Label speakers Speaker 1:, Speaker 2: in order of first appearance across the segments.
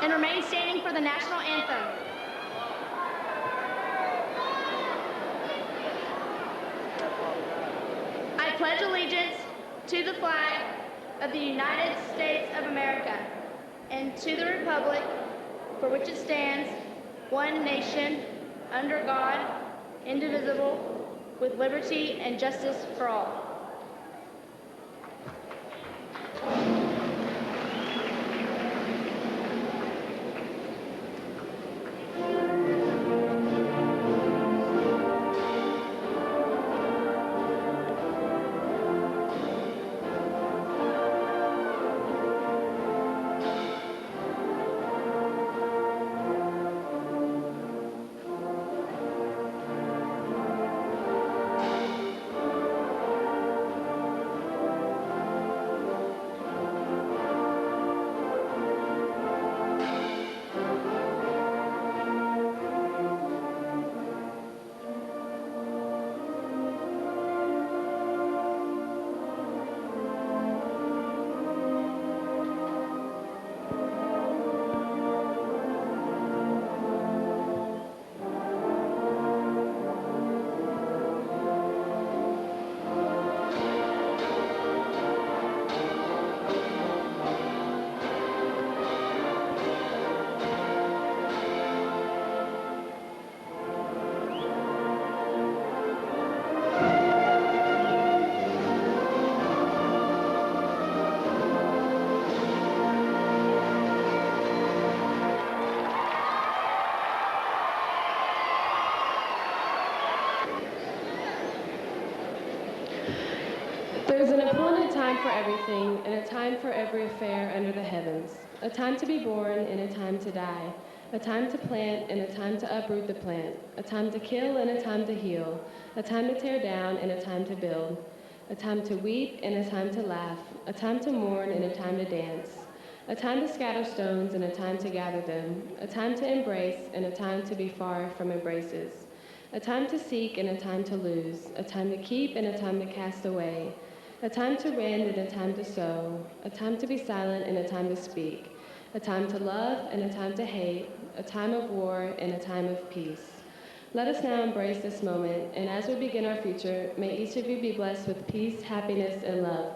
Speaker 1: and remain standing for the national anthem. I pledge allegiance to the flag of the United States of America and to the republic for which it stands, one nation, under God, indivisible, with liberty and justice for all.
Speaker 2: There is an appointed time for everything, and a time for every affair under the heavens. A time to be born, and a time to die. A time to plant, and a time to uproot the plant. A time to kill, and a time to heal. A time to tear down, and a time to build. A time to weep, and a time to laugh. A time to mourn, and a time to dance. A time to scatter stones, and a time to gather them. A time to embrace, and a time to be far from embraces. A time to seek, and a time to lose. A time to keep, and a time to cast away. A time to rend and a time to sow, a time to be silent and a time to speak, a time to love and a time to hate, a time of war and a time of peace. Let us now embrace this moment, and as we begin our future, may each of you be blessed with peace, happiness, and love.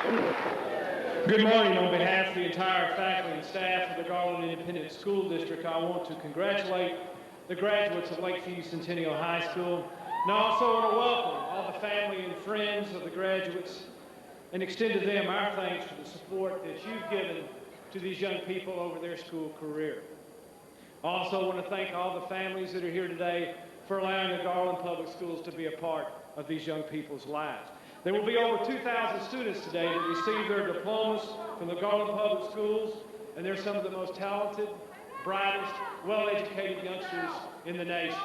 Speaker 3: Good morning. On behalf of the entire faculty and staff of the Garland Independent School District, I want to congratulate the graduates of Lakeview Centennial High School, and I also want to welcome all the family and friends of the graduates and extend to them our thanks for the support that you've given to these young people over their school career. I also want to thank all the families that are here today for allowing the Garland Public Schools to be a part of these young people's lives. There will be over 2,000 students today that receive their diplomas from the Garland Public Schools, and they're some of the most talented, brightest, well-educated youngsters in the nation.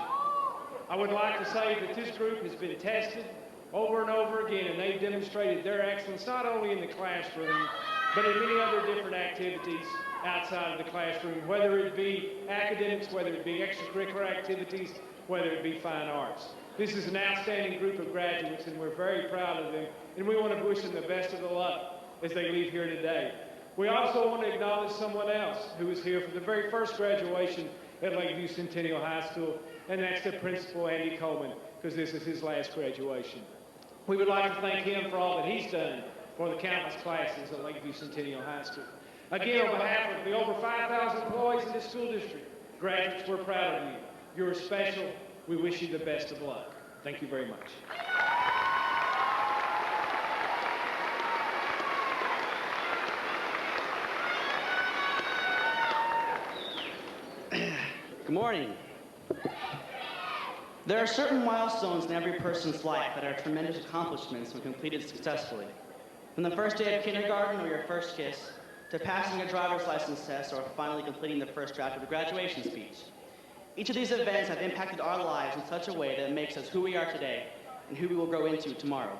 Speaker 3: I would like to say that this group has been tested over and over again, and they've demonstrated their excellence not only in the classroom, but in many other different activities outside of the classroom, whether it be academics, whether it be extracurricular activities, whether it be fine arts. This is an outstanding group of graduates, and we're very proud of them, and we want to wish them the best of the luck as they leave here today. We also want to acknowledge someone else who is here for the very first graduation at Lakeview Centennial High School, and that's the principal, Andy Coleman, because this is his last graduation. We would like to thank him for all that he's done for the countless classes at Lakeview Centennial High School. Again, on behalf of the over 5,000 employees in this school district, graduates, we're proud of you. You're special. We wish you the best of luck. Thank you very much.
Speaker 4: Good morning. There are certain milestones in every person's life that are tremendous accomplishments when completed successfully. From the first day of kindergarten or your first kiss, to passing a driver's license test or finally completing the first draft of a graduation speech. Each of these events have impacted our lives in such a way that it makes us who we are today and who we will grow into tomorrow.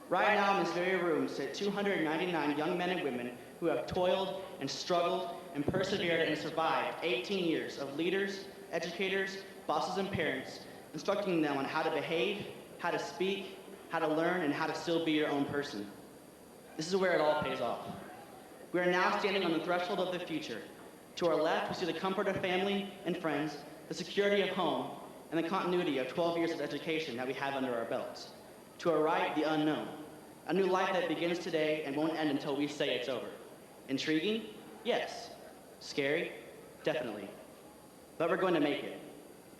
Speaker 4: Right now in this very room sit 299 young men and women who have toiled and struggled and persevered and survived 18 years of leaders, educators, bosses, and parents, instructing them on how to behave, how to speak, how to learn, and how to still be your own person. This is where it all pays off. We are now standing on the threshold of the future. To our left, we see the comfort of family and friends, the security of home, and the continuity of 12 years of education that we have under our belts. To our right, the unknown, a new life that begins today and won't end until we say it's over. Intriguing? Yes. Scary? Definitely. But we're going to make it.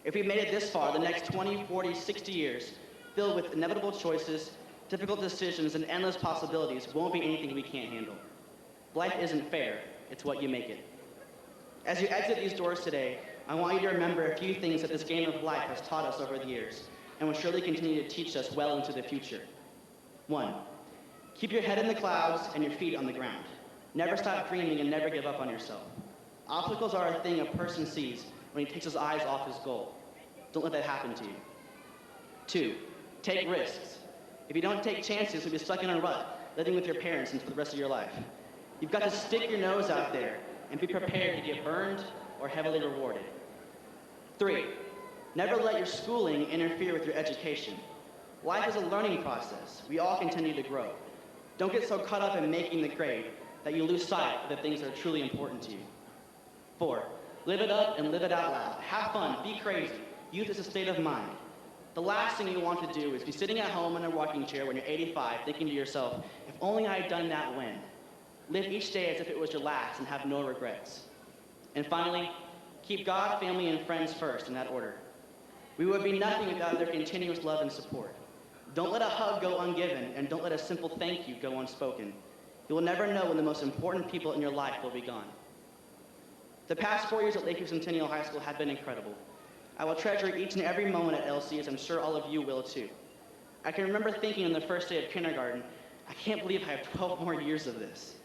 Speaker 4: If we've made it this far, the next 20, 40, 60 years, filled with inevitable choices, difficult decisions, and endless possibilities, won't be anything we can't handle. Life isn't fair. It's what you make it. As you exit these doors today, I want you to remember a few things that this game of life has taught us over the years, and will surely continue to teach us well into the future. 1, keep your head in the clouds and your feet on the ground. Never stop dreaming and never give up on yourself. Obstacles are a thing a person sees when he takes his eyes off his goal. Don't let that happen to you. 2, take risks. If you don't take chances, you'll be stuck in a rut, living with your parents and for the rest of your life. You've got to stick your nose out there and be prepared to get burned or heavily rewarded. 3, never let your schooling interfere with your education. Life is a learning process. We all continue to grow. Don't get so caught up in making the grade that you lose sight of the things that are truly important to you. 4, live it up and live it out loud. Have fun, be crazy. Youth is a state of mind. The last thing you want to do is be sitting at home in a rocking chair when you're 85 thinking to yourself, if only I had done that when. Live each day as if it was your last and have no regrets. And finally, keep God, family, and friends first in that order. We would be nothing without their continuous love and support. Don't let a hug go ungiven, and don't let a simple thank you go unspoken. You will never know when the most important people in your life will be gone. The past 4 years at Lakeview Centennial High School have been incredible. I will treasure each and every moment at LC, as I'm sure all of you will too. I can remember thinking on the first day of kindergarten, I can't believe I have 12 more years of this.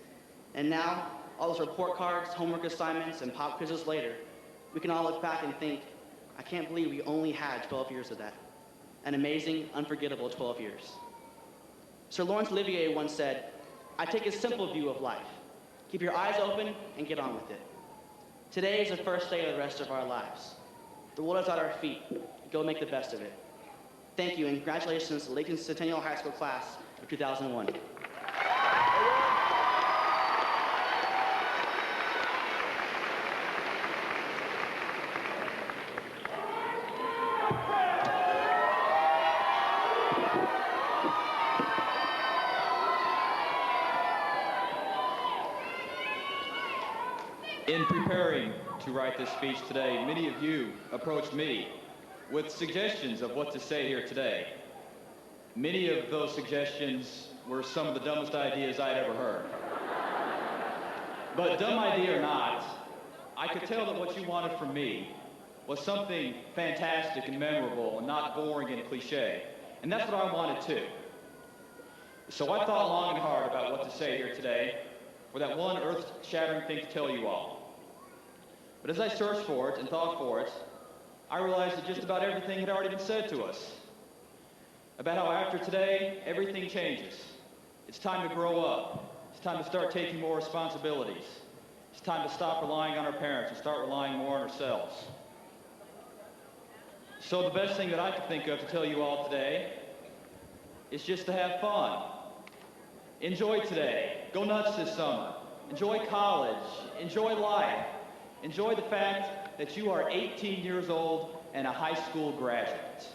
Speaker 4: And now, all those report cards, homework assignments, and pop quizzes later, we can all look back and think, I can't believe we only had 12 years of that. An amazing, unforgettable 12 years. Sir Laurence Olivier once said, I take a simple view of life. Keep your eyes open and get on with it. Today is the first day of the rest of our lives. The world is at our feet. Go make the best of it. Thank you, and congratulations to the Lakeview Centennial High School class of 2001.
Speaker 5: In preparing to write this speech today, many of you approached me with suggestions of what to say here today. Many of those suggestions were some of the dumbest ideas I'd ever heard. But dumb idea or not, I could tell that what you wanted from me was something fantastic and memorable and not boring and cliche. And that's what I wanted too. So I thought long and hard about what to say here today for that one earth-shattering thing to tell you all. But as I searched for it and thought for it, I realized that just about everything had already been said to us. About how after today, everything changes. It's time to grow up. It's time to start taking more responsibilities. It's time to stop relying on our parents and start relying more on ourselves. So the best thing that I could think of to tell you all today is just to have fun. Enjoy today. Go nuts this summer. Enjoy college. Enjoy life. Enjoy the fact that you are 18 years old and a high school graduate.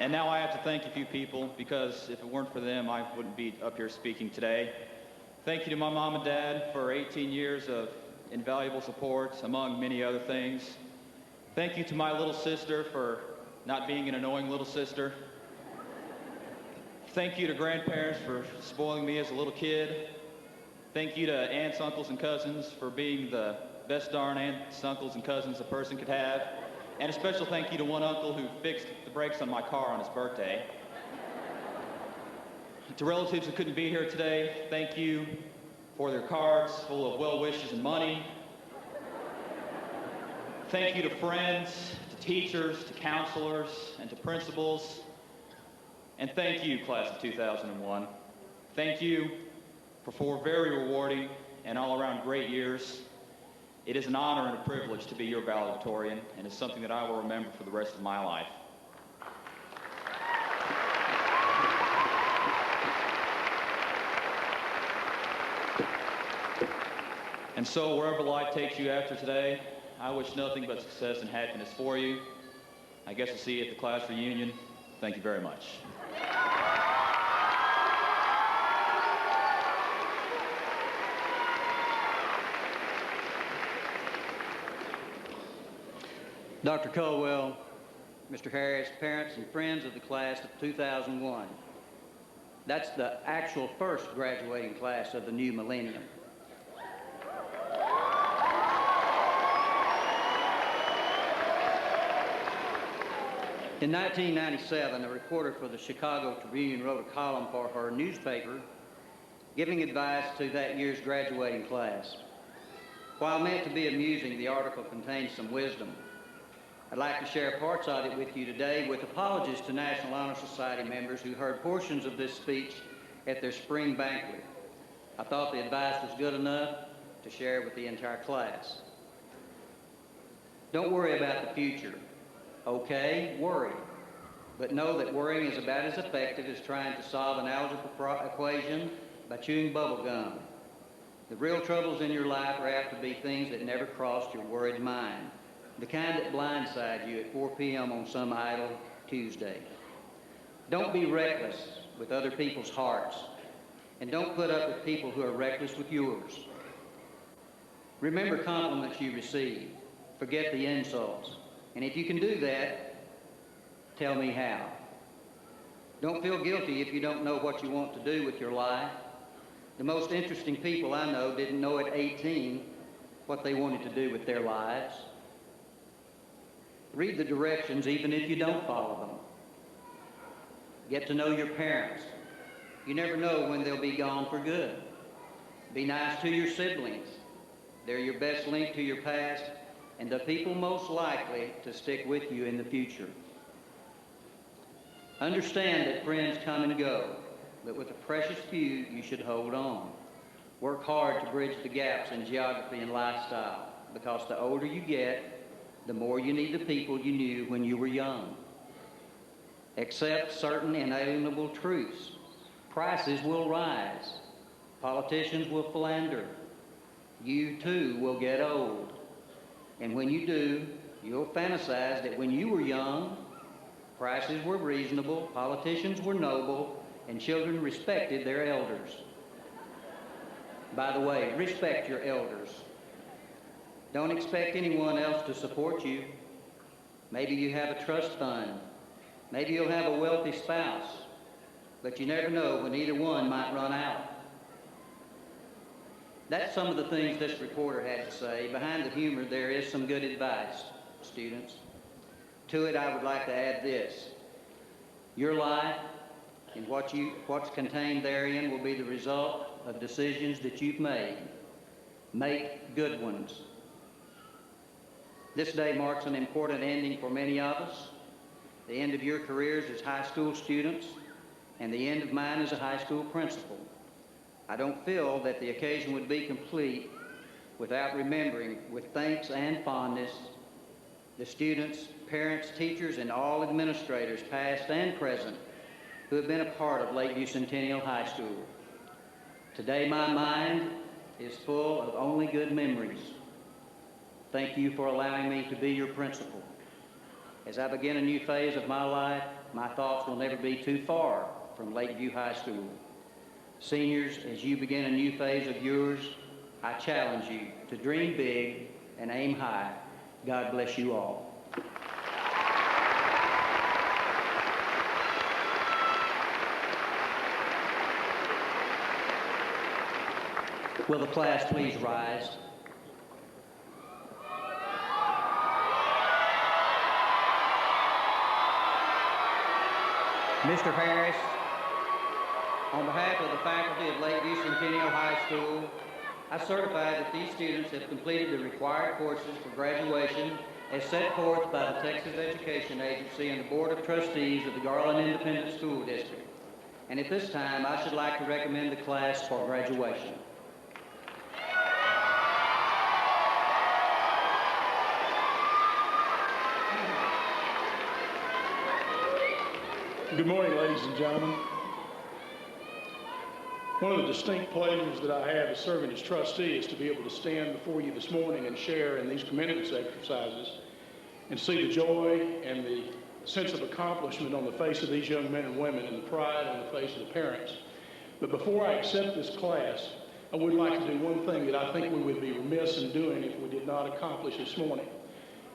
Speaker 5: And now I have to thank a few people, because if it weren't for them, I wouldn't be up here speaking today. Thank you to my mom and dad for 18 years of invaluable support, among many other things. Thank you to my little sister for not being an annoying little sister. Thank you to grandparents for spoiling me as a little kid. Thank you to aunts, uncles, and cousins for being the best darn aunts, uncles, and cousins a person could have. And a special thank you to one uncle who fixed the brakes on my car on his birthday. To relatives who couldn't be here today, thank you for their cards full of well wishes and money. Thank you to friends, to teachers, to counselors, and to principals. And thank you, class of 2001. Thank you for 4 very rewarding and all-around great years. It is an honor and a privilege to be your valedictorian, and it's something that I will remember for the rest of my life. And so, wherever life takes you after today, I wish nothing but success and happiness for you. I guess I'll see you at the class reunion. Thank you very much.
Speaker 6: Dr. Colwell, Mr. Harris, parents and friends of the class of 2001. That's the actual first graduating class of the new millennium. In 1997, a reporter for the Chicago Tribune wrote a column for her newspaper giving advice to that year's graduating class. While meant to be amusing, the article contains some wisdom. I'd like to share parts of it with you today, with apologies to National Honor Society members who heard portions of this speech at their spring banquet. I thought the advice was good enough to share with the entire class. Don't worry about the future. Okay, worry. But know that worrying is about as effective as trying to solve an algebra equation by chewing bubble gum. The real troubles in your life are apt to be things that never crossed your worried mind. The kind that blindside you at 4 p.m. on some idle Tuesday. Don't be reckless with other people's hearts, and don't put up with people who are reckless with yours. Remember compliments you receive. Forget the insults. And if you can do that, tell me how. Don't feel guilty if you don't know what you want to do with your life. The most interesting people I know didn't know at 18 what they wanted to do with their lives. Read the directions even if you don't follow them. Get to know your parents. You never know when they'll be gone for good. Be nice to your siblings. They're your best link to your past and the people most likely to stick with you in the future. Understand that friends come and go, but with the precious few, you should hold on. Work hard to bridge the gaps in geography and lifestyle, because the older you get, the more you need the people you knew when you were young. Accept certain inalienable truths. Prices will rise. Politicians will philander. You too will get old. And when you do, you'll fantasize that when you were young, prices were reasonable, politicians were noble, and children respected their elders. By the way, respect your elders. Don't expect anyone else to support you. Maybe you have a trust fund. Maybe you'll have a wealthy spouse. But you never know when either one might run out. That's some of the things this reporter had to say. Behind the humor, there is some good advice, students. To it, I would like to add this. Your life and what's contained therein will be the result of decisions that you've made. Make good ones. This day marks an important ending for many of us. The end of your careers as high school students, and the end of mine as a high school principal. I don't feel that the occasion would be complete without remembering, with thanks and fondness, the students, parents, teachers, and all administrators, past and present, who have been a part of Lakeview Centennial High School. Today, my mind is full of only good memories. Thank you for allowing me to be your principal. As I begin a new phase of my life, my thoughts will never be too far from Lakeview High School. Seniors, as you begin a new phase of yours, I challenge you to dream big and aim high. God bless you all. Will the class please rise? Mr. Harris, on behalf of the faculty of Lakeview Centennial High School, I certify that these students have completed the required courses for graduation as set forth by the Texas Education Agency and the Board of Trustees of the Garland Independent School District. And at this time, I should like to recommend the class for graduation.
Speaker 7: Good morning, ladies and gentlemen. One of the distinct pleasures that I have as serving as trustee is to be able to stand before you this morning and share in these commencement exercises and see the joy and the sense of accomplishment on the face of these young men and women and the pride on the face of the parents. But before I accept this class, I would like to do one thing that I think we would be remiss in doing if we did not accomplish this morning.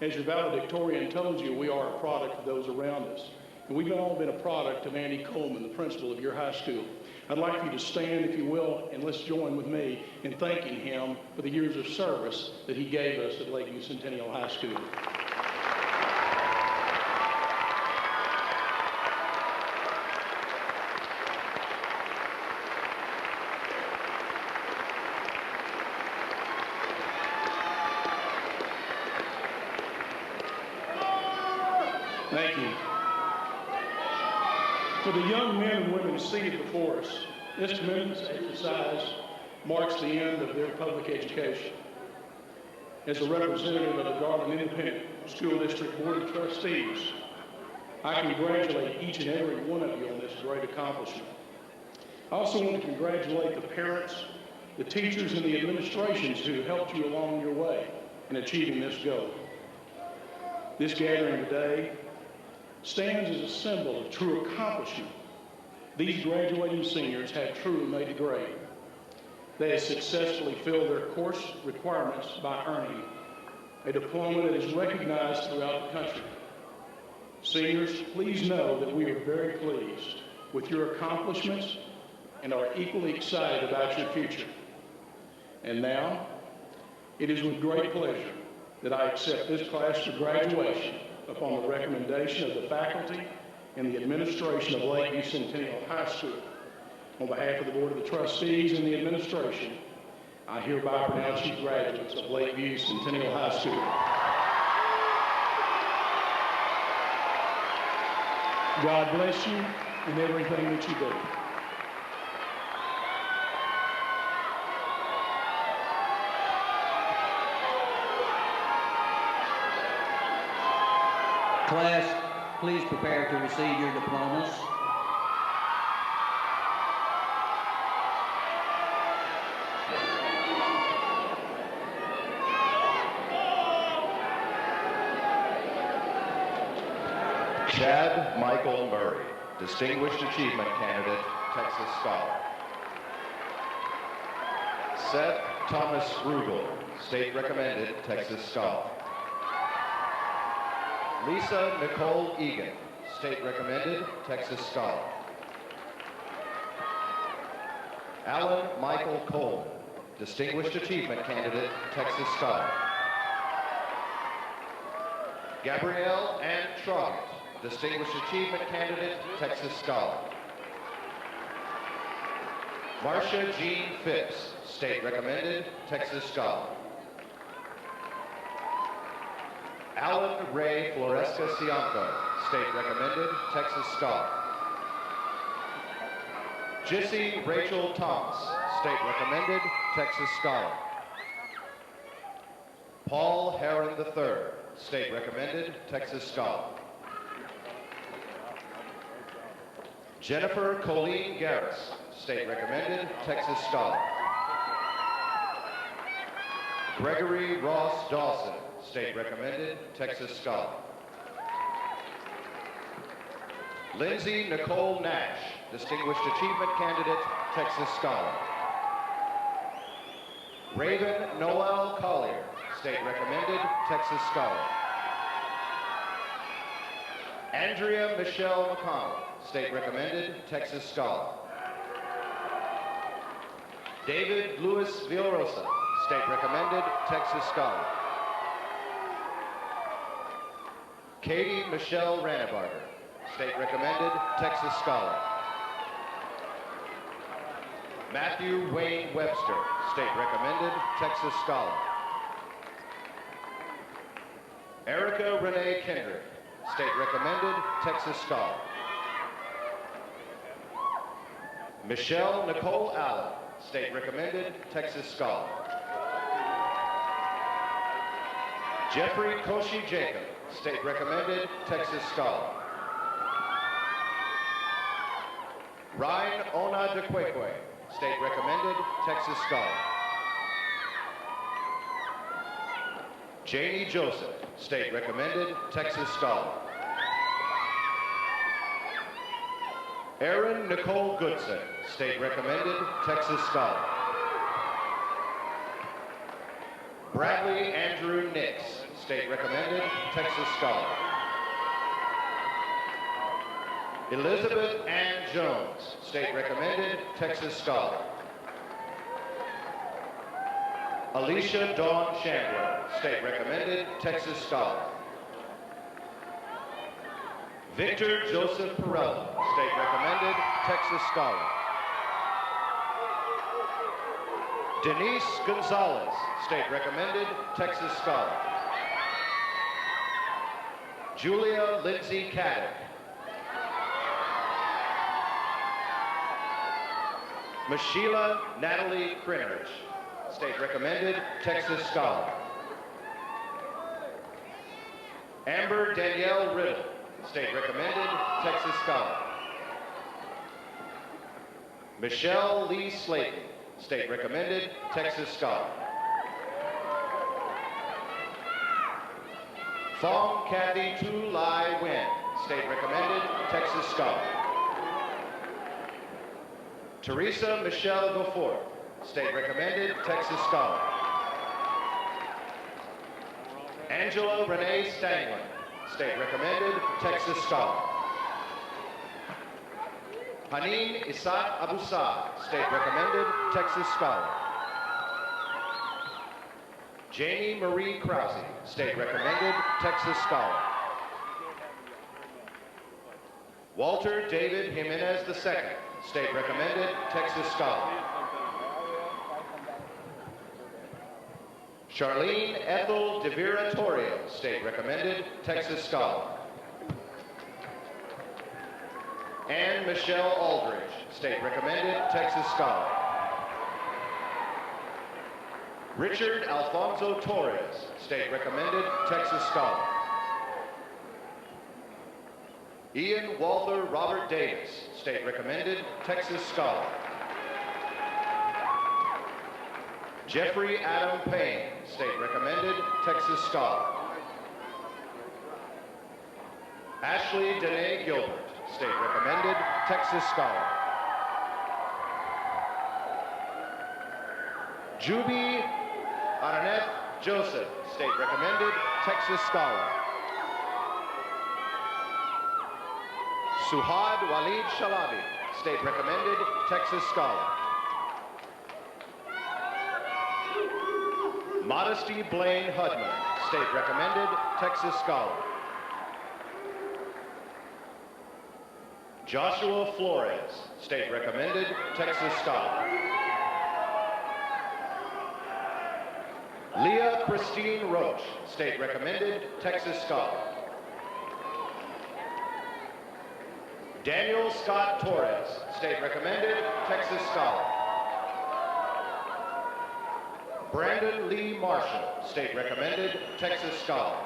Speaker 7: As your valedictorian told you, we are a product of those around us. And we've all been a product of Andy Coleman, the principal of your high school. I'd like you to stand, if you will, and let's join with me in thanking him for the years of service that he gave us at Lakeview Centennial High School. Thank you. For the young men and women seated before us, this commencement exercise marks the end of their public education. As a representative of the Garland Independent School District Board of Trustees, I congratulate each and every one of you on this great accomplishment. I also want to congratulate the parents, the teachers, and the administrations who helped you along your way in achieving this goal. This gathering today stands as a symbol of true accomplishment. These graduating seniors have truly made the grade. They have successfully filled their course requirements by earning a diploma that is recognized throughout the country. Seniors, please know that we are very pleased with your accomplishments and are equally excited about your future. And now, it is with great pleasure that I accept this class for graduation upon the recommendation of the faculty and the administration of Lakeview Centennial High School. On behalf of the Board of the Trustees and the administration, I hereby pronounce you graduates of Lakeview Centennial High School. God bless you in everything that you do.
Speaker 6: Class, please prepare to receive your diplomas.
Speaker 8: Chad Michael Murray, Distinguished Achievement Candidate, Texas Scholar. Seth Thomas Rugel, State Recommended, Texas Scholar. Lisa Nicole Egan, State Recommended, Texas Scholar. Alan Michael Coleman, Distinguished Achievement Candidate, Texas Scholar. Gabrielle Ann Trogget, Distinguished Achievement Candidate, Texas Scholar. Marcia Jean Phipps, State Recommended, Texas Scholar. Alan Ray Floresca Cianco, State Recommended, Texas Scholar. Jissy Rachel Thomas, State Recommended, Texas Scholar. Paul Heron III, State Recommended, Texas Scholar. Jennifer Colleen Garris, State Recommended, Texas Scholar. Gregory Ross Dawson, State Recommended, Texas Scholar. Lindsay Nicole Nash, Distinguished Achievement Candidate, Texas Scholar. Raven Noel Collier, State Recommended, Texas Scholar. Andrea Michelle McConnell, State Recommended, Texas Scholar. David Louis Villarosa, State Recommended, Texas Scholar. Katie Michelle Rannebarger, State Recommended, Texas Scholar. Matthew Wayne Webster, State Recommended, Texas Scholar. Erica Renee Kendrick, State Recommended, Texas Scholar. Michelle Nicole Allen, State Recommended, Texas Scholar. Jeffrey Koshi Jacob, State Recommended, Texas Scholar. Ryan Ona DeQueque, State Recommended, Texas Scholar. Janie Joseph, State Recommended, Texas Scholar. Erin Nicole Goodson, State Recommended, Texas Scholar. Bradley Andrew Nix, State Recommended, Texas Scholar. Elizabeth Ann Jones, State Recommended, Texas Scholar. Alicia Dawn Chandler, State Recommended, Texas Scholar. Victor Joseph Perella, State Recommended, Texas Scholar. Denise Gonzalez, State Recommended, Texas Scholar. Julia Lindsay Caddick. Mashila Natalie Crinridge, State Recommended, Texas Scholar. Amber Danielle Riddle, State Recommended, Texas Scholar. Michelle Lee Slayton, State Recommended, Texas Scholar. Fong Kathy Tu Lai Win, State Recommended, Texas Scholar. Teresa Michelle Beaufort, State Recommended, Texas Scholar. Angela Renee Stanglin, State Recommended, Texas Scholar. Haneen Isaac Abusad, State Recommended, Texas Scholar. Jamie Marie Krause, State Recommended, Texas Scholar. Walter David Jimenez II, State Recommended, Texas Scholar. Charlene Ethel DeVira Torrio, State Recommended, Texas Scholar. Anne Michelle Aldridge, State Recommended, Texas Scholar. Richard Alfonso Torres, State Recommended, Texas Scholar. Ian Walter Robert Davis, State Recommended, Texas Scholar. Jeffrey Adam Payne, State Recommended, Texas Scholar. Ashley Danae Gilbert, State Recommended, Texas Scholar. Juby Araneth Joseph, State Recommended, Texas Scholar. Suhad Walid Shalabi, State Recommended, Texas Scholar. Modesty Blaine Hudman, State Recommended, Texas Scholar. Joshua Flores, State Recommended, Texas Scholar. Leah Christine Roach, State Recommended, Texas Scholar. Daniel Scott Torres, State Recommended, Texas Scholar. Brandon Lee Marshall, State Recommended, Texas Scholar.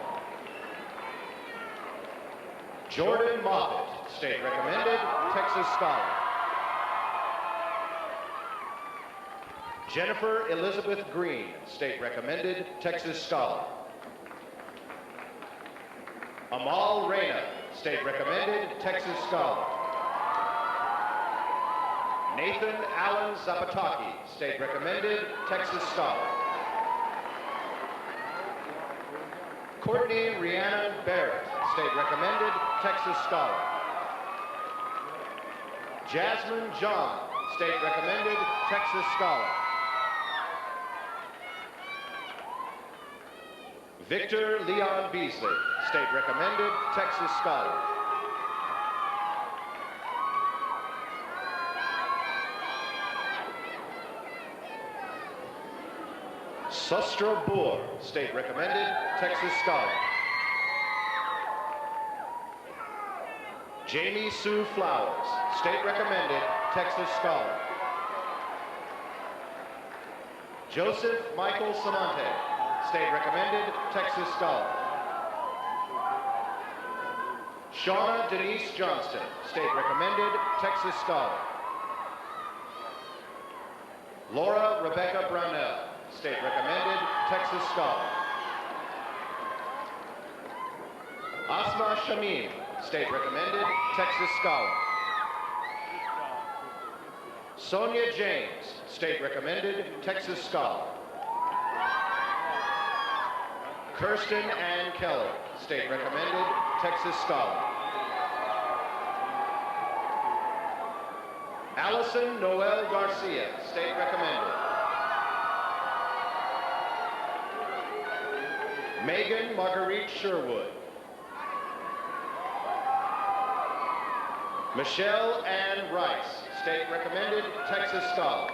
Speaker 8: Jordan Moffitt, State Recommended, Texas Scholar. Jennifer Elizabeth Green, State Recommended, Texas Scholar. Amal Reyna, State Recommended, Texas Scholar. Nathan Allen Zapataki, State Recommended, Texas Scholar. Courtney Rhiannon Barrett, State Recommended, Texas Scholar. Jasmine John, State Recommended, Texas Scholar. Victor Leon Beasley, State Recommended, Texas Scholar. Sustra Boer, State Recommended, Texas Scholar. Jamie Sue Flowers, State Recommended, Texas Scholar. Joseph Michael Samante, State Recommended, Texas Scholar. Shauna Denise Johnston, State Recommended, Texas Scholar. Laura Rebecca Brownell, State Recommended, Texas Scholar. Asma Shamim, State Recommended, Texas Scholar. Sonia James, State Recommended, Texas Scholar. Kirsten Ann Keller, State Recommended, Texas Scholar. Allison Noel Garcia, State Recommended. Megan Marguerite Sherwood. Michelle Ann Rice, State Recommended, Texas Scholar.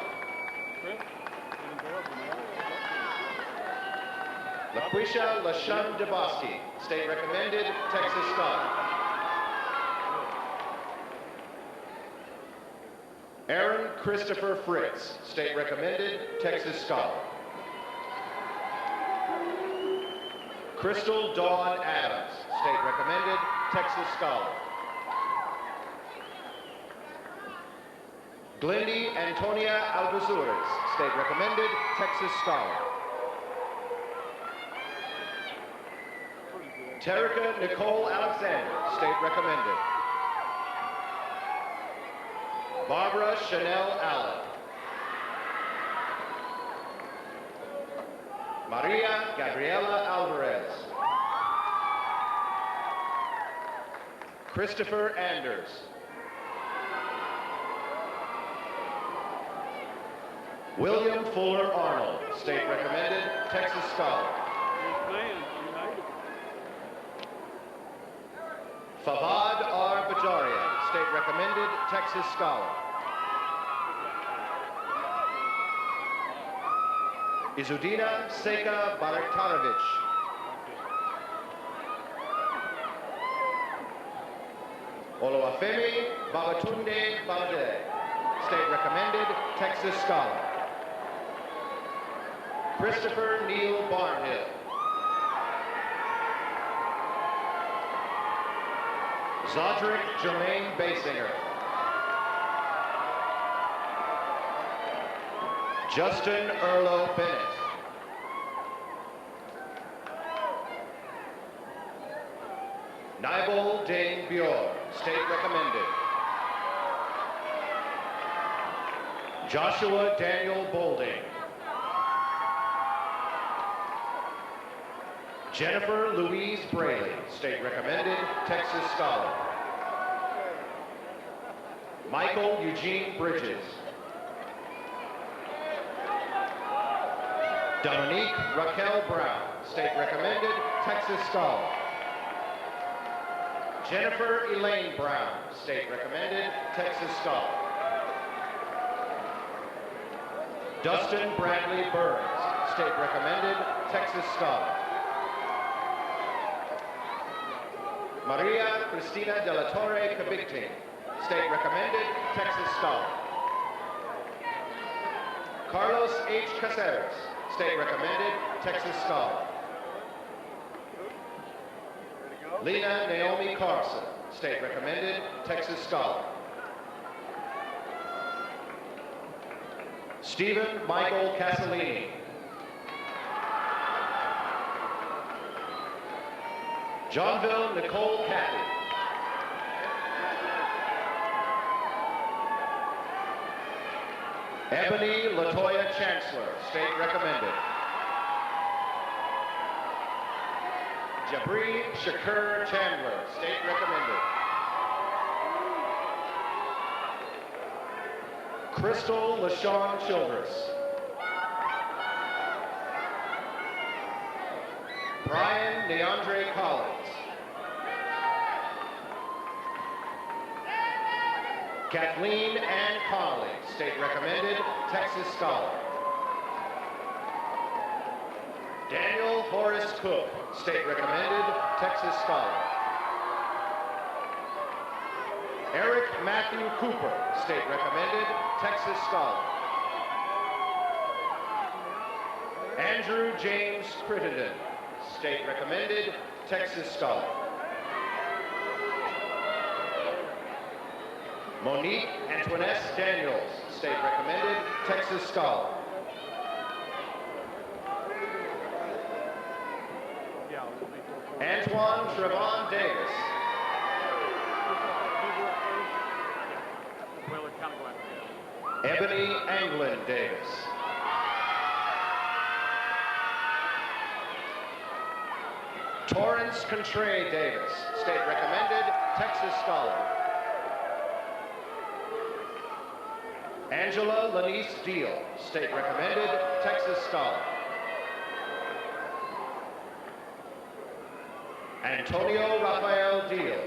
Speaker 8: LaQuisha LaShun DeBoski, State Recommended, Texas Scholar. Aaron Christopher Fritz, State Recommended, Texas Scholar. Crystal Dawn Adams, State Recommended, Texas Scholar. Glendy Antonia Alvazuras, State Recommended, Texas Scholar. Terica Nicole Alexander, State Recommended. Barbara Chanel Allen. Maria Gabriela Alvarez. Christopher Anders. William Fuller Arnold, State Recommended, Texas Scholar. Fawad R. Bajaria, State Recommended, Texas Scholar. Izudina Seka Baraktarovich. Oluwafemi Babatunde Balade, State Recommended, Texas Scholar. Christopher Neil Barnhill. Zodrick Jermaine Basinger. Justin Erlo Bennett. Nibel Dane Bjorn, State Recommended. Joshua Daniel Bolding. Jennifer Louise Braley, state recommended, Texas Scholar. Michael Eugene Bridges. Dominique Raquel Brown, state recommended, Texas Scholar. Jennifer Elaine Brown, state recommended, Texas Scholar. Dustin Bradley Burns, state recommended, Texas Scholar. Maria Cristina de la Torre Cavicting, state recommended, Texas Scholar. Carlos H. Caceres, state recommended, Texas Scholar. Lena Naomi Carson, state recommended, Texas Scholar. Stephen Michael Casalini. Johnville Nicole Cathy. Ebony Latoya Chancellor, state recommended. Jabri Shakur Chandler, state recommended. Crystal LaShawn Childress. Brian Neandre Collins. Kathleen Ann Connolly, state recommended, Texas Scholar. Daniel Horace Cook, state recommended, Texas Scholar. Eric Matthew Cooper, state recommended, Texas Scholar. Andrew James Crittenden, state recommended, Texas Scholar. Monique Antoinette Daniels, state recommended, Texas Scholar. Antoine Trevon Davis. Ebony Anglin Davis. Torrance Contray Davis, state recommended, Texas Scholar. Angela Lanice Deal, state recommended, Texas Scholar. Antonio Rafael Deal.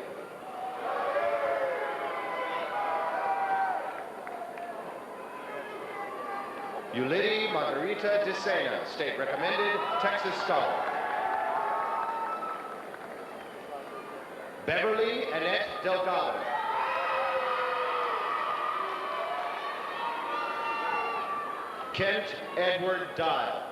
Speaker 8: Ulidi Margarita DeSena, state recommended, Texas Scholar. Beverly Annette Delgado. Kent Edward Dial.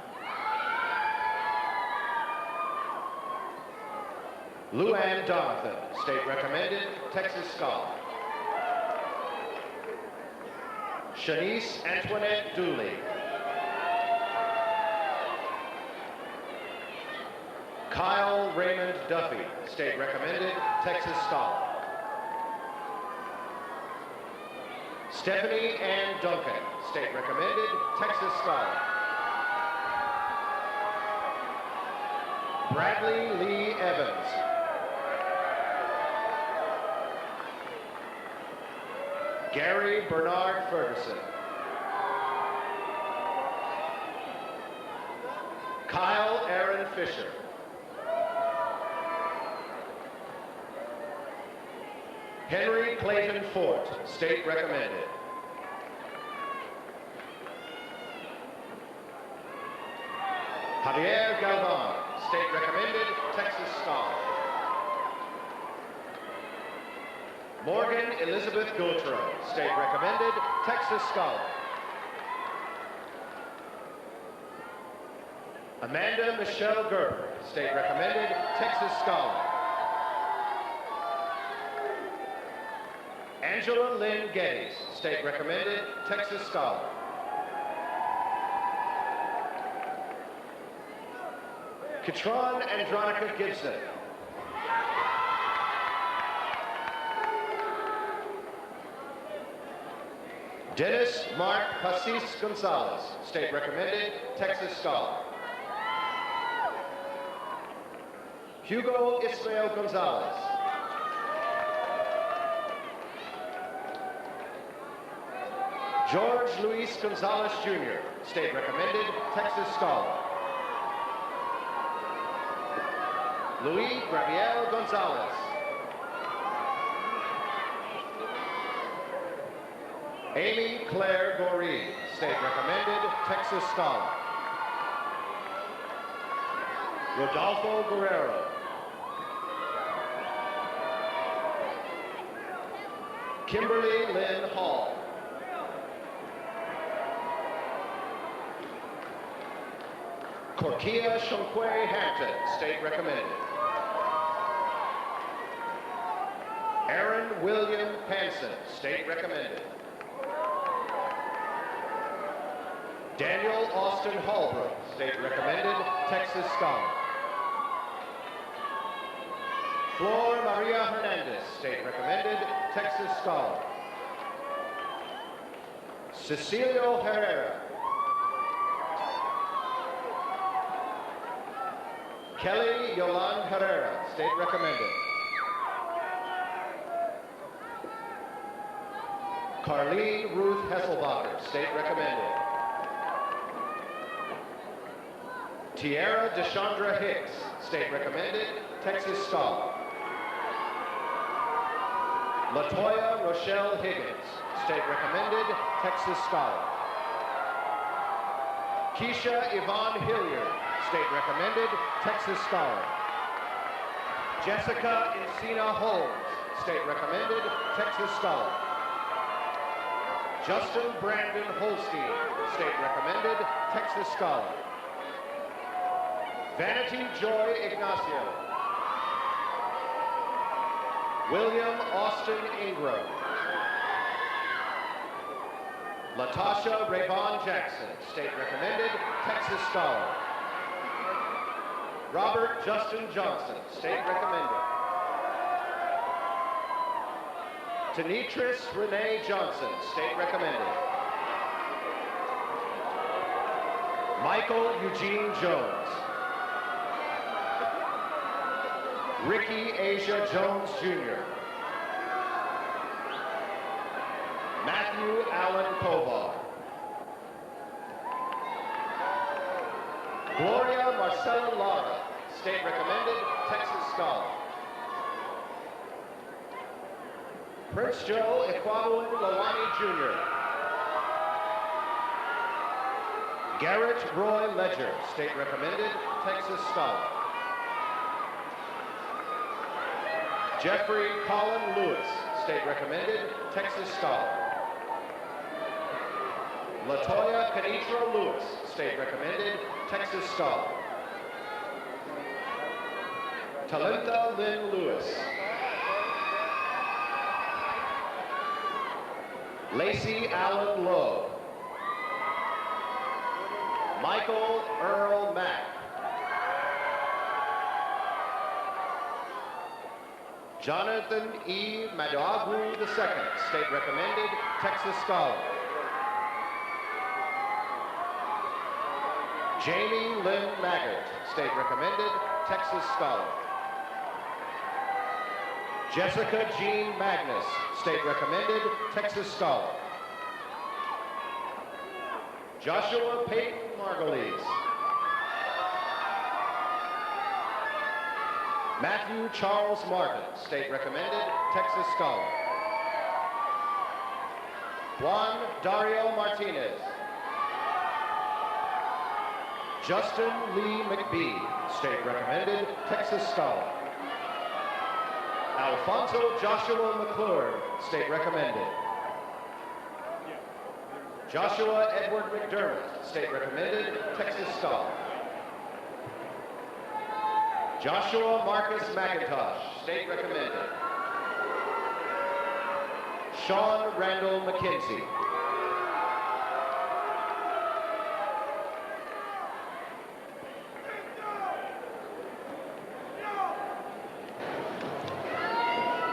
Speaker 8: Luann Donovan, state recommended, Texas Scholar. Shanice Antoinette Dooley. Kyle Raymond Duffy, state recommended, Texas Scholar. Stephanie Ann Duncan, state recommended, Texas Scholar. Bradley Lee Evans. Gary Bernard Ferguson. Kyle Aaron Fisher. Henry Clayton Fort, state recommended. Javier Galvan, state recommended, Texas Scholar. Morgan Elizabeth Gautreaux, state recommended, Texas Scholar. Amanda Michelle Gerber, state recommended, Texas Scholar. Angela Lynn Geddes, state recommended, Texas Scholar. Katron Andronica Gibson. Dennis Mark Pasis Gonzalez, state recommended, Texas Scholar. Hugo Ismael Gonzalez. George Luis Gonzalez Jr., state recommended, Texas Scholar. Luis Gabriel Gonzalez. Amy Claire Goree, state recommended, Texas Scholar. Rodolfo Guerrero. Kimberly Lynn Hall. Corkia Shonquay Hampton, state recommended. Aaron William Hansen, state recommended. Daniel Austin Holbrook, state recommended, Texas Scholar. Flor Maria Hernandez, state recommended, Texas Scholar. Cecilio Herrera. Kelly Yolande Herrera, state recommended. Carlene Ruth Hesselbacher, state recommended. Tiara Deshandra Hicks, state recommended, Texas Scholar. Latoya Rochelle Higgins, state recommended, Texas Scholar. Keisha Yvonne Hilliard, state recommended, Texas Scholar. Jessica Encina Holmes, state recommended, Texas Scholar. Justin Brandon Holstein, state recommended, Texas Scholar. Vanity Joy Ignacio. William Austin Ingram. Latasha Rayvon Jackson, state recommended, Texas Scholar. Robert Justin Johnson, state recommended. Tanitris Renee Johnson, state recommended. Michael Eugene Jones. Ricky Asia Jones Jr. Matthew Allen Kovar. Gloria Marcela Lara, state recommended, Texas Scholar. Prince Joe Equabuin Lawani Jr. Garrett Roy Ledger, state recommended, Texas Scholar. Jeffrey Colin Lewis, state recommended, Texas Scholar. Latoya Kenitra Lewis, state recommended, Texas Scholar. Talenta Lynn Lewis. Lacey Allen Lowe. Michael Earl Mack. Jonathan E. Maduagu II, state recommended, Texas Scholar. Jamie Lynn Maggart, state recommended, Texas Scholar. Jessica Jean Magnus, state recommended, Texas Scholar. Joshua Peyton Margulies. Matthew Charles Martin, state recommended, Texas Scholar. Juan Dario Martinez. Justin Lee McBee, state recommended, Texas Scholar. Alfonso Joshua McClure, state recommended. Joshua Edward McDermott, state recommended, Texas Scholar. Joshua Marcus McIntosh, state recommended. Sean Randall McKenzie.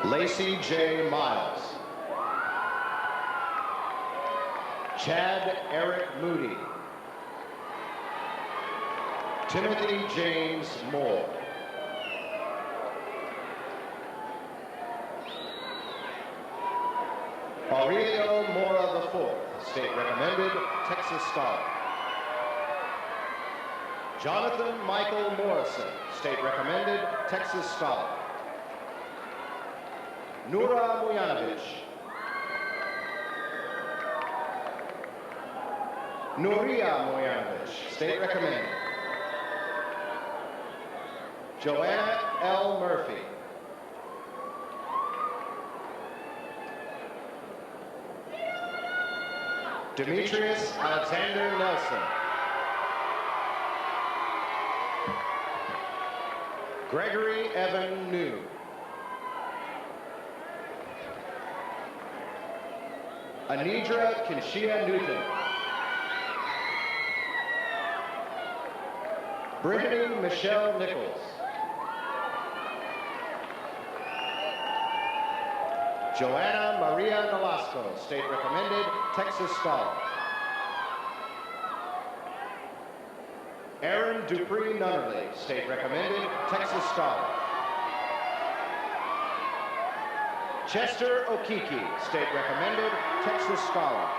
Speaker 8: Lacey J. Miles. Chad Eric Moody. Timothy James Moore. Aurelio Mora IV, State Recommended, Texas Scholar. Jonathan Michael Morrison, State Recommended, Texas Scholar. Nura Mujanovich. Nuria Mujanovich, State Recommended. Joanna L. Murphy. Demetrius Alexander Nelson. Gregory Evan New. Anidra Kinshia Newton. Brittany Michelle Nichols. Joanna Maria Nolasco, State Recommended, Texas Scholar. Aaron Dupree Nunnerly, State Recommended, Texas Scholar. Chester Okiki, State Recommended, Texas Scholar.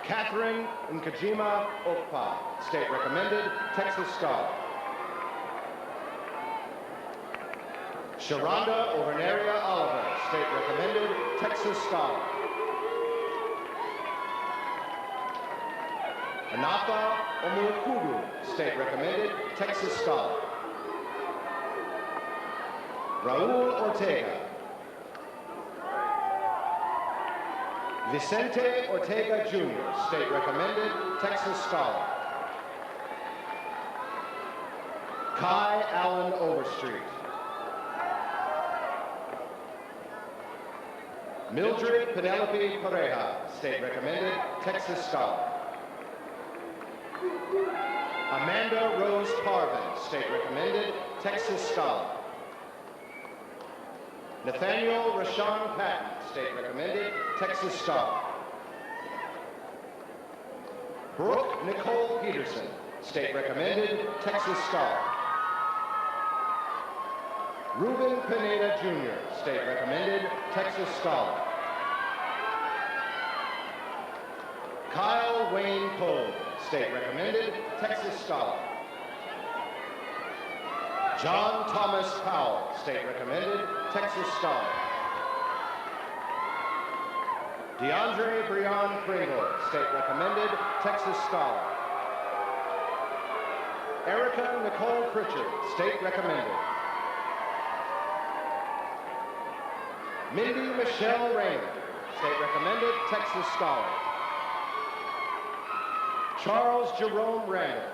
Speaker 8: Catherine Nkajima Okpa, State Recommended, Texas Scholar. Sharonda Overnaria Oliver, State Recommended, Texas Scholar. Anafa Omukugu, State Recommended, Texas Scholar. Raul Ortega. Vicente Ortega Jr., State Recommended, Texas Scholar. Kai Allen Overstreet. Mildred Penelope Pareja, State Recommended, Texas Scholar. Amanda Rose Parvin, State Recommended, Texas Scholar. Nathaniel Rashawn Patton, State Recommended, Texas Scholar. Brooke Nicole Peterson, State Recommended, Texas Scholar. Ruben Pineda Jr., State Recommended, Texas Scholar. Kyle Wayne Pogue, State Recommended, Texas Scholar. John Thomas Powell, State Recommended, Texas Scholar. DeAndre Breon Pringle, State Recommended, Texas Scholar. Erica Nicole Pritchard, State Recommended. Mindy Michelle Raymond, State Recommended, Texas Scholar. Charles Jerome Randall.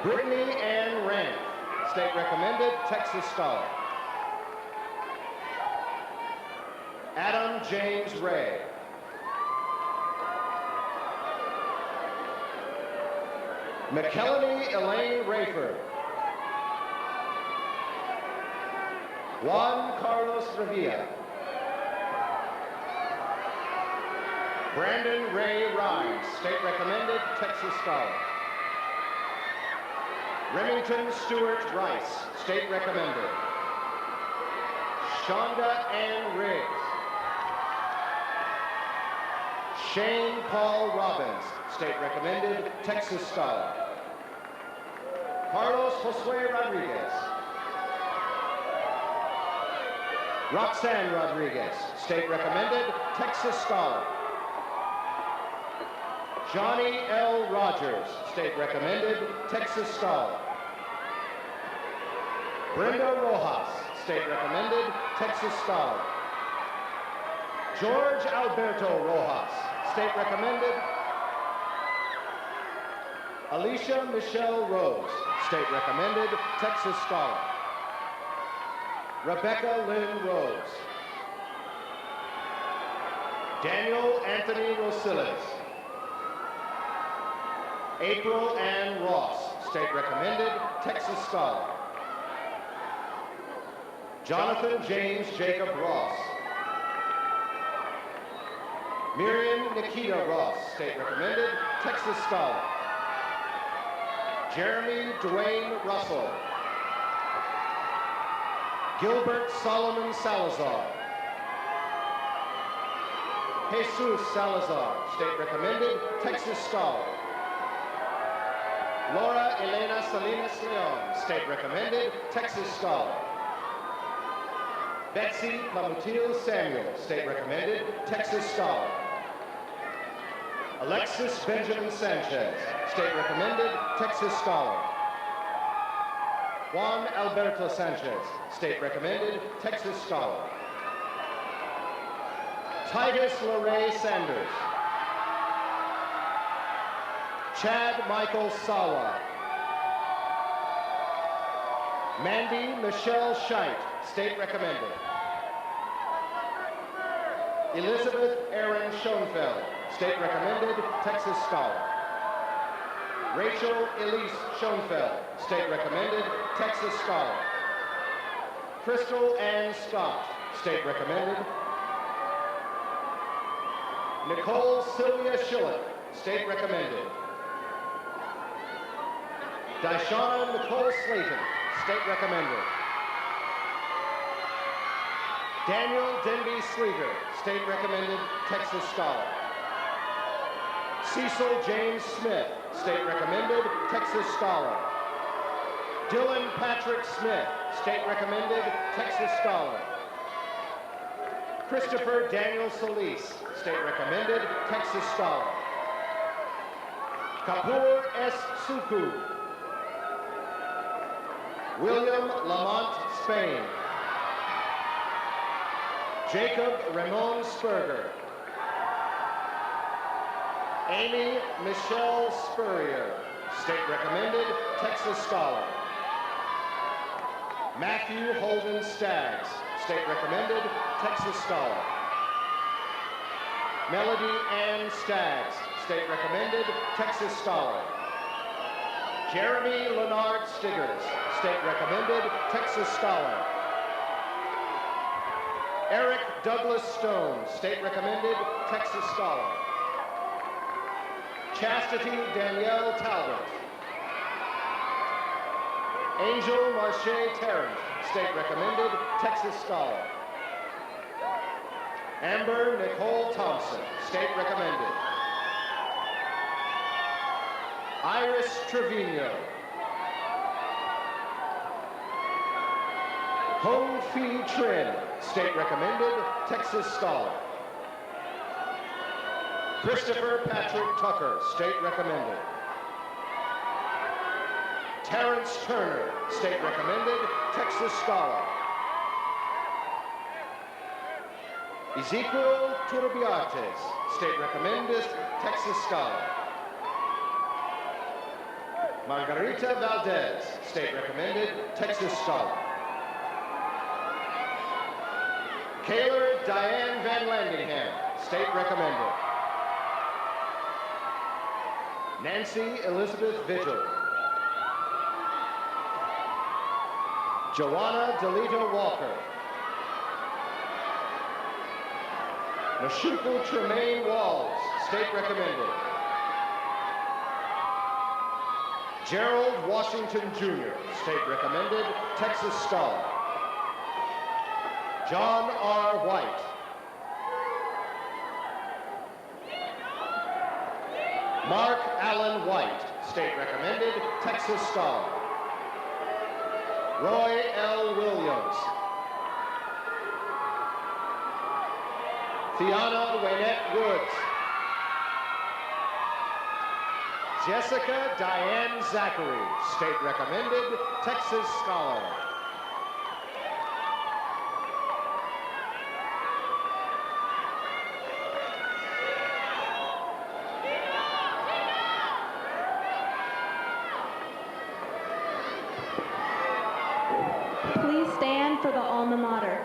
Speaker 8: Brittany Ann Rand, State Recommended, Texas Scholar. Adam James Ray. McKellarney Elaine Rayford. Juan Carlos Revilla. Brandon Ray Rhymes, State Recommended, Texas Scholar. Remington Stewart Rice, State Recommended. Shonda Ann Riggs. Shane Paul Robbins, State Recommended, Texas Scholar. Carlos Josue Rodriguez. Roxanne Rodriguez, State Recommended, Texas Scholar. Johnny L. Rogers, State Recommended, Texas Scholar. Brenda Rojas, State Recommended, Texas Scholar. George Alberto Rojas, State Recommended. Alicia Michelle Rose, State Recommended, Texas Scholar. Rebecca Lynn Rose. Daniel Anthony Rosillas. April Ann Ross, State Recommended, Texas Scholar. Jonathan James Jacob Ross. Miriam Nikita Ross, State Recommended, Texas Scholar. Jeremy Dwayne Russell. Gilbert Solomon Salazar. Jesus Salazar, state recommended, Texas Scholar. Laura Elena Salinas Leon, state recommended, Texas Scholar. Betsy Pamutil Samuel, state recommended, Texas Scholar. Alexis Benjamin Sanchez, state recommended, Texas Scholar. Juan Alberto Sanchez, state recommended, Texas Scholar. Titus LeRae Sanders. Chad Michael Sawa. Mandy Michelle Scheidt, state recommended. Elizabeth Erin Schoenfeld, state recommended, Texas Scholar. Rachel Elise Schoenfeld, state recommended, Texas Scholar. Crystal Ann Scott, state recommended. Nicole Sylvia Schillick, state recommended. Dishana Nicole Slayton, state recommended. Daniel Denby Sleeger, state recommended, Texas Scholar. Cecil James Smith, state recommended, Texas Scholar. Dylan Patrick Smith, state recommended, Texas Scholar. Christopher Daniel Solis, state recommended, Texas Scholar. Kapoor S. Suku. William Lamont Spain. Jacob Ramon Spurger. Amy Michelle Spurrier, state recommended, Texas Scholar. Matthew Holden Staggs, state recommended, Texas Scholar. Melody Ann Staggs, state recommended, Texas Scholar. Jeremy Leonard Stiggers, state recommended, Texas Scholar. Eric Douglas Stone, state recommended, Texas Scholar. Chastity Danielle Talbot. Angel Marche Tarrant, state recommended, Texas Scholar. Amber Nicole Thompson, state recommended. Iris Trevino. Hong Fee Trin, state recommended, Texas Scholar. Christopher Patrick Tucker, state recommended. Terrence Turner, state recommended, Texas Scholar. Ezequiel Turbiates, state recommended, Texas Scholar. Margarita Valdez, state recommended, Texas Scholar. Kaylor Diane Van Landingham, state recommended. Nancy Elizabeth Vigil. Joanna Delita Walker. Nashuku Tremaine Walls, state recommended. Gerald Washington Jr., state recommended, Texas Scholar. John R. White. Mark Allen White, state recommended, Texas Scholar. Roy L. Williams. Fiona Waynette Woods. Jessica Diane Zachary, state recommended, Texas Scholar.
Speaker 9: Please stand for the alma mater.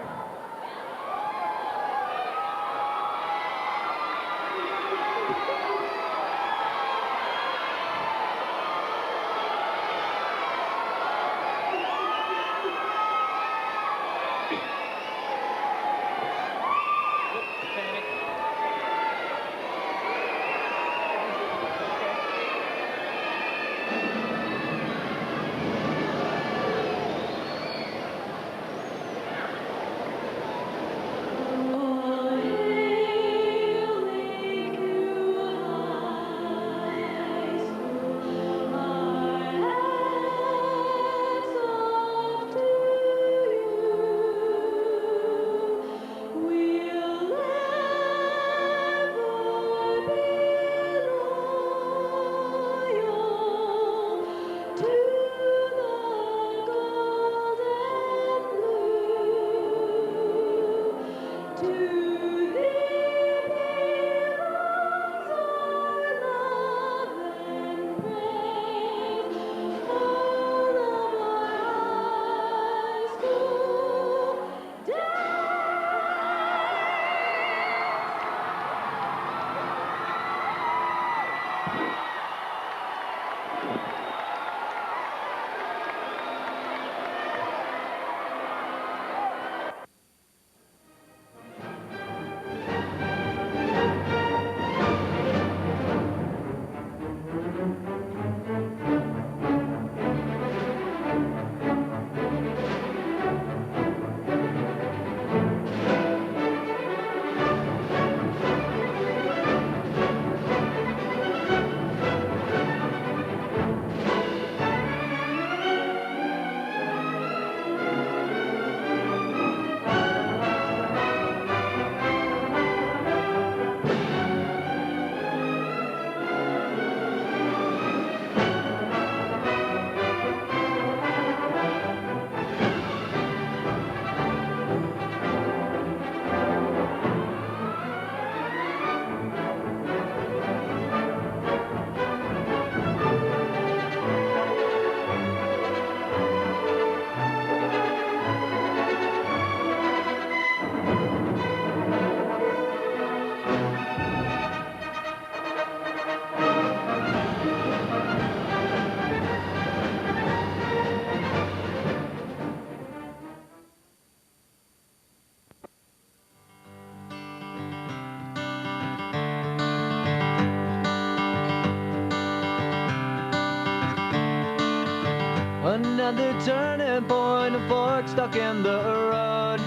Speaker 10: another turning point, a fork stuck in the road.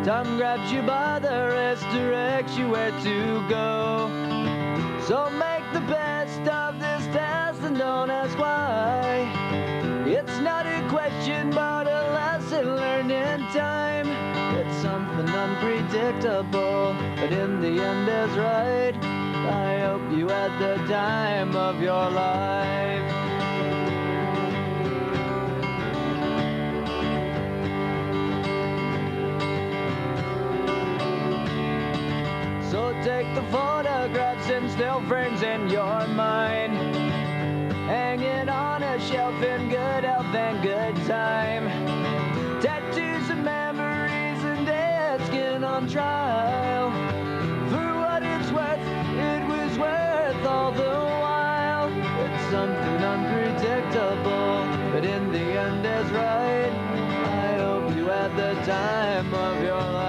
Speaker 10: Time grabs you by the wrist, directs you where to go. So make the best of this test and don't ask why. It's not a question but a lesson learned in time. It's something unpredictable, but in the end is right. I hope you had the time of your life. So take the photographs and still frames in your mind, hanging on a shelf in good health and good time. Tattoos and memories and dead skin on trial. For what it's worth, it was worth all the while. It's something unpredictable, but in the end is right. I hope you had the time of your life.